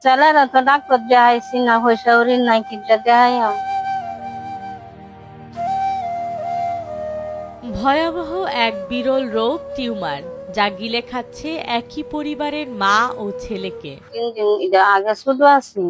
ছেলেরা তো ডাক্তার দেখাইছি না, পয়সা উড়ি নাই, কিটা দেখাই। ভয়াবহ এক বিরল রোগ টিউমার, যা গিলে খাচ্ছে একই পরিবারের মা ও ছেলেকে। দিন দিন এটা আগে ছোট আছি,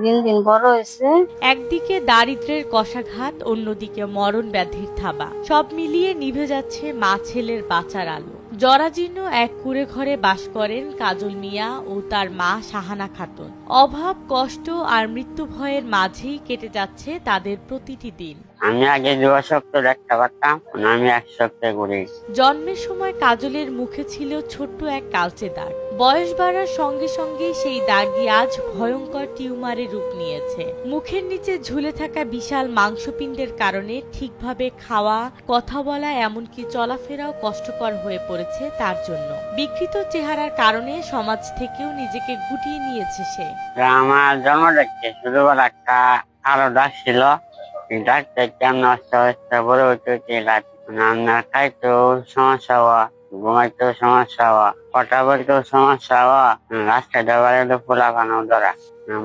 দিন দিন বড় হয়েছে। একদিকে দারিদ্র্যের কষাঘাত, অন্যদিকে মরণ ব্যাধির থাবা, সব মিলিয়ে নিভে যাচ্ছে মা ছেলের বাঁচার আলো। জরাজীর্ণ এক কুঁড়ে ঘরে বাস করেন কাজল মিয়া ও তার মা সাহানা খাতুন। অভাব, কষ্ট আর মৃত্যু ভয়ের মাঝেই কেটে যাচ্ছে তাদের প্রতিটি দিন। আমি আগে 2 সপ্তাহ দেখতে পারতাম, আমি 1 সপ্তাহ ঘুরি। জন্মের সময় কাজলের মুখে ছিল ছোট্ট এক কালচে দাগ। বয়স বাড়ার সঙ্গে সঙ্গে সেই দাগই আজ ভয়ঙ্কর টিউমারে রূপ নিয়েছে। মুখের নিচে ঝুলে থাকা বিশাল মাংসপিণ্ডের কারণে ঠিকভাবে খাওয়া, কথা বলা, এমনকি চলাফেরাও কষ্টকর হয়ে পড়েছে তার জন্য। বিকৃত চেহারার কারণে সমাজ থেকেও নিজেকে গুটিয়ে নিয়েছে সে। আমার জন্ম দেখতে ছোটবেলা একটা আরো ডাক ছিল, এই ডাকটা কেমন অবস্থা অবস্থা বড় হইতে আপনার খাইতেও সমস্যা হওয়া, ঘুমাইতেও সমস্যা হওয়া, কথা বলতেও সমস্যা হওয়া, রাস্তাটা বাড়িতে ফোলা ফানো ধরা।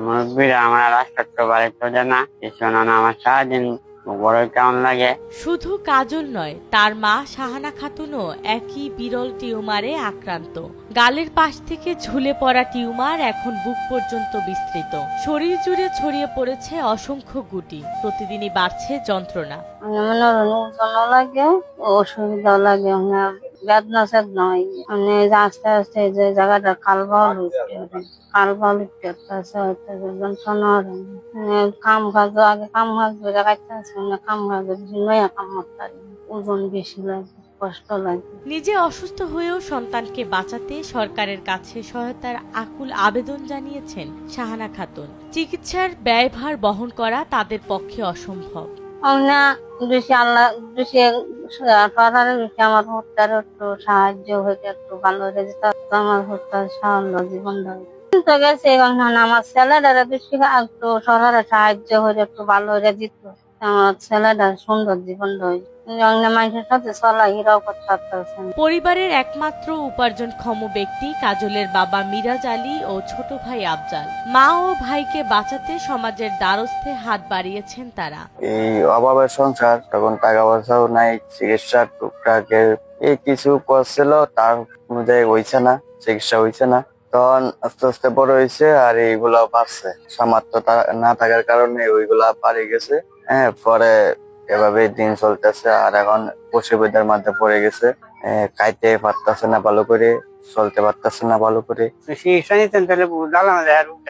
মুরব্বীরা আমার রাস্তা তো বাড়িতে জানা কিছু না, আমার সারাদিন বড় কেমন লাগে। শুধু কাজল নয়, তার মা সাহানা খাতুনও একই বিরল টিউমারে আক্রান্ত। গালের পাশ থেকে ঝুলে পড়া টিউমার এখন বুক পর্যন্ত বিস্তৃত। শরীর জুড়ে ছড়িয়ে পড়েছে অসংখ্য গুটি। প্রতিদিনই বাড়ছে যন্ত্রণা। মনে ওজনও লাগে, অসুবিধাও লাগে, বেদনা চেদনা হয়। আস্তে আস্তে যে জায়গাটা কালবাল উঠতে যন্ত্রণা। কাম কাজ আগে কাম কাজ জায়গাতে আছে, কাম কাজ নয়া কাম করতে ওজন বেশি লাগে, কষ্ট লাগে। নিজে অসুস্থ হয়েও সন্তানকে বাঁচাতে সরকারের কাছে সহায়তার আকুল আবেদন জানিয়েছেন সাহানা খাতুন। চিকিৎসার ব্যয়ভার বহন করা তাদের পক্ষে অসম্ভব। আল্লাহ আমার হত্যার একটু সাহায্য হইতে একটু ভালো হয়ে যেত, আমার হত্যার সাহায্য জীবন তো গেছে। আমার ছেলেটারা বেশি একটু সরকারের সাহায্য হয়ে একটু ভালো হয়ে দিত, আমার ছেলেটা সুন্দর জীবন রয়েছে, মানুষের সাথে চলাফেরাও করতে পারতেছে। পরিবারের একমাত্র উপার্জনক্ষম ব্যক্তি কাজলের বাবা মিরাজ আলী ও ছোট ভাই আফজাল। মা ও ভাইকে বাঁচাতে সমাজের দ্বারস্থে হাত বাড়িয়েছেন তারা। এই অভাবের সংসার, তখন টাকা পয়সাও নাই, চিকিৎসা টুকটাকে এই কিছু করছিল, তার অনুযায়ী হইছে না, চিকিৎসা হইছে না। তখন আস্তে আস্তে বড় হয়েছে আর এইগুলা বাড়ছে, সামর্থ্য না থাকার কারণে ওইগুলা পারে গেছে। হ্যাঁ, পরে এভাবে দিন চলতেছে আর এখন অসুবিধার মধ্যে পড়ে গেছে। খাইতে পারতেছে না ভালো করে, চলতে পারতেছে না ভালো করে। চিকিৎসা নিতেন তাহলে